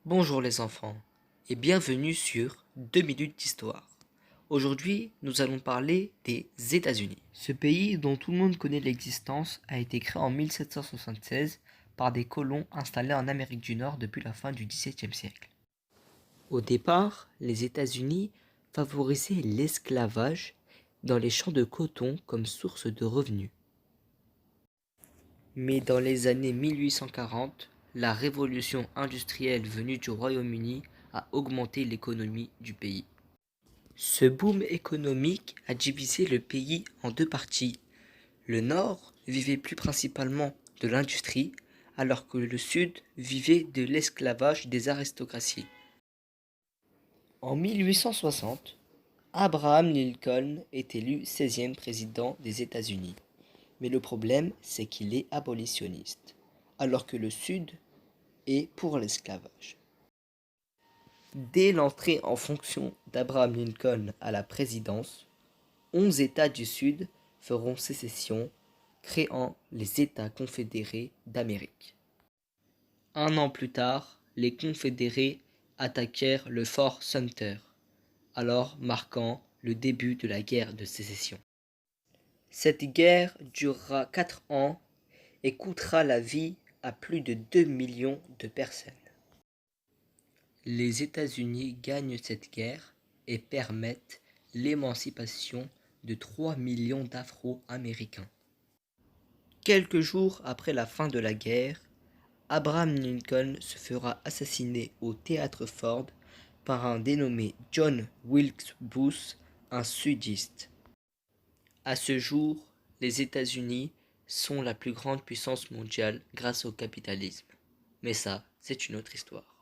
Bonjour les enfants et bienvenue sur 2 minutes d'histoire. Aujourd'hui, nous allons parler des États-Unis. Ce pays dont tout le monde connaît l'existence a été créé en 1776 par des colons installés en Amérique du Nord depuis la fin du XVIIe siècle. Au départ, les États-Unis favorisaient l'esclavage dans les champs de coton comme source de revenus. Mais dans les années 1840, la révolution industrielle venue du Royaume-Uni a augmenté l'économie du pays. Ce boom économique a divisé le pays en deux parties. Le Nord vivait plus principalement de l'industrie, alors que le Sud vivait de l'esclavage des aristocraties. En 1860, Abraham Lincoln est élu 16e président des États-Unis. Mais le problème, c'est qu'il est abolitionniste, alors que le Sud est pour l'esclavage. Dès l'entrée en fonction d'Abraham Lincoln à la présidence, 11 États du Sud feront sécession, créant les États confédérés d'Amérique. Un an plus tard, les confédérés attaquèrent le fort Sumter, alors marquant le début de la guerre de sécession. Cette guerre durera 4 ans et coûtera la vie à plus de 2 millions de personnes. Les États-Unis gagnent cette guerre et permettent l'émancipation de 3 millions d'Afro-Américains. Quelques jours après la fin de la guerre, Abraham Lincoln se fera assassiner au théâtre Ford par un dénommé John Wilkes Booth, un sudiste. À ce jour, les États-Unis sont la plus grande puissance mondiale grâce au capitalisme. Mais ça, c'est une autre histoire.